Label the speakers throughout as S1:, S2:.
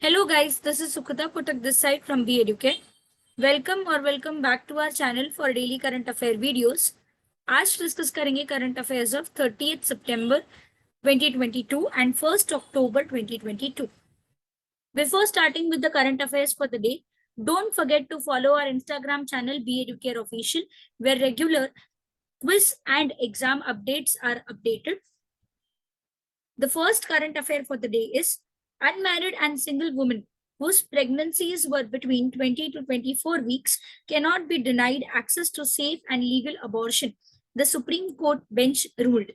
S1: Hello guys, this is Sukhita Putak this side from EduCARE. welcome back to our channel for daily current affair videos. आज discuss करेंगे current affairs of 30th September 2022 and 1st October 2022. Before starting with the current affairs for the day, don't forget to follow our Instagram channel EduCARE Official, where regular quiz and exam updates are updated. The first current affair for the day is unmarried and single women whose pregnancies were between 20 to 24 weeks cannot be denied access to safe and legal abortion, the Supreme Court bench ruled.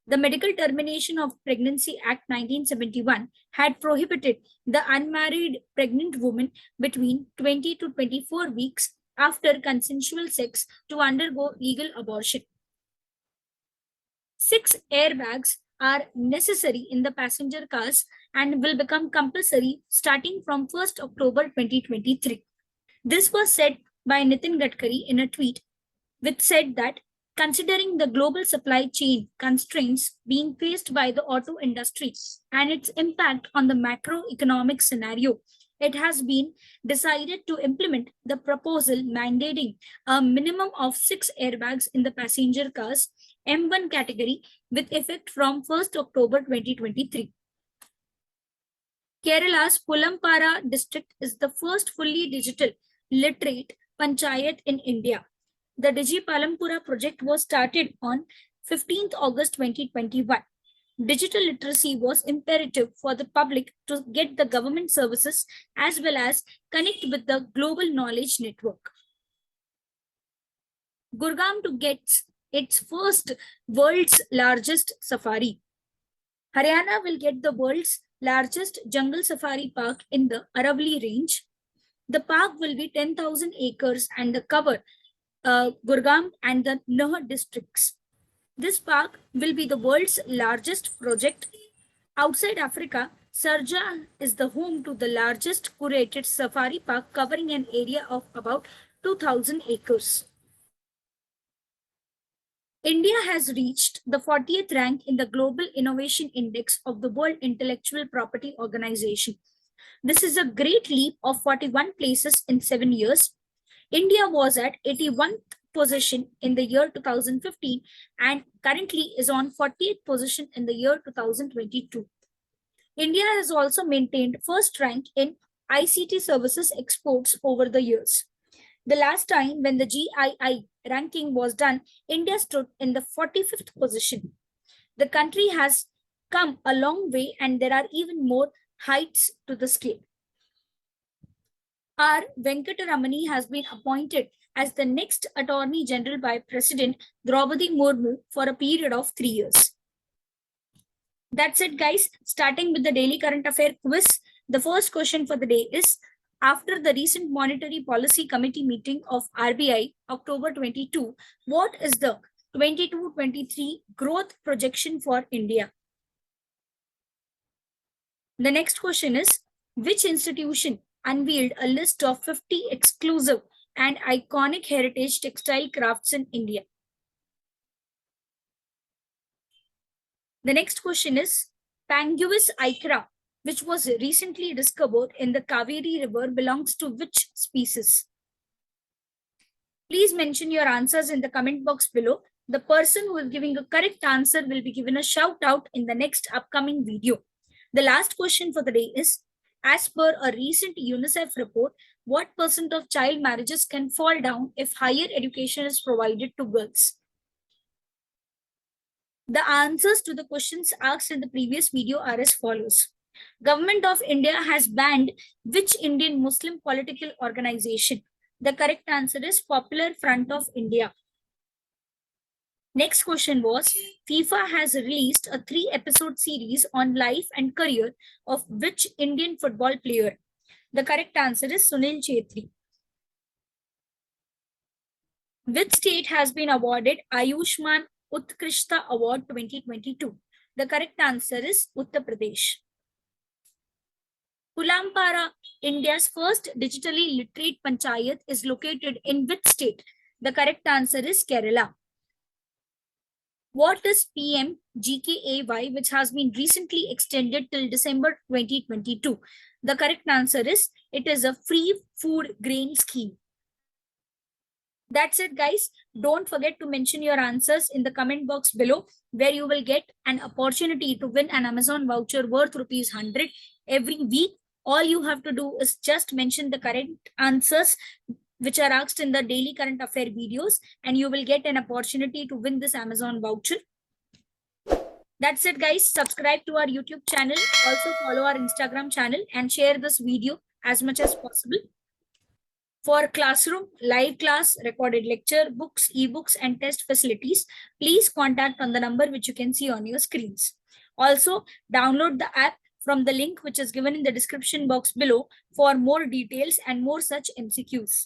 S1: The Medical Termination of Pregnancy Act 1971 had prohibited the unmarried pregnant woman between 20 to 24 weeks after consensual sex to undergo legal abortion. 6 airbags are necessary in the passenger cars and will become compulsory starting from 1st October 2023. This was said by Nitin Gadkari in a tweet, which said that considering the global supply chain constraints being faced by the auto industry and its impact on the macroeconomic scenario, it has been decided to implement the proposal mandating a minimum of 6 airbags in the passenger cars M1 category with effect from 1st October 2023. Kerala's Pulampara district is the first fully digital literate panchayat in India. The Digi Palampura project was started on 15th August 2021. Digital literacy was imperative for the public to get the government services as well as connect with the global knowledge network. Gurgaon to get its first world's largest safari. Haryana will get the world's largest jungle safari park in the Aravali range. The park will be 10,000 acres and cover Gurgaon and the Nuh districts. This park will be the world's largest project. Outside Africa, Sharjah is the home to the largest curated safari park covering an area of about 2,000 acres. India has reached the 40th rank in the Global Innovation Index of the World Intellectual Property Organization. This is a great leap of 41 places in 7 years. India was at 81st position in the year 2015 and currently is on 40th position in the year 2022. India has also maintained first rank in ICT services exports over the years. The last time when the GII ranking was done, India stood in the 45th position. The country has come a long way and there are even more heights to the scale. R. Venkataramani has been appointed as the next Attorney General by President Draupadi Murmu for a period of 3 years. That's it, guys. Starting with the daily current affair quiz. The first question for the day is, after the recent Monetary Policy Committee meeting of RBI, October 22, what is the 22-23 growth projection for India? The next question is, which institution unveiled a list of 50 exclusive and iconic heritage textile crafts in India? The next question is, Panguis icra, which was recently discovered in the Kaveri River, belongs to which species? Please mention your answers in the comment box below. The person who is giving a correct answer will be given a shout out in the next upcoming video. The last question for the day is, as per a recent UNICEF report, what % of child marriages can fall down if higher education is provided to girls? The answers to the questions asked in the previous video are as follows. Government of India has banned which Indian Muslim political organization? The correct answer is Popular Front of India. Next question was, FIFA has released a 3-episode series on life and career of which Indian football player? The correct answer is Sunil Chhetri. Which state has been awarded Ayushman Utkrishta Award 2022? The correct answer is Uttar Pradesh. Pulampara, India's first digitally literate panchayat, is located in which state? The correct answer is Kerala. What is PMGKAY, which has been recently extended till December 2022? The correct answer is it is a free food grain scheme. That's it, guys. Don't forget to mention your answers in the comment box below, where you will get an opportunity to win an Amazon voucher worth ₹100 every week. All you have to do is just mention the correct answers which are asked in the daily current affair videos, and you will get an opportunity to win this Amazon voucher. That's it, guys. Subscribe to our YouTube channel. Also follow our Instagram channel and share this video as much as possible. For classroom, live class, recorded lecture, books, ebooks, and test facilities, please contact on the number which you can see on your screens. Also, download the app from the link which is given in the description box below for more details and more such MCQs.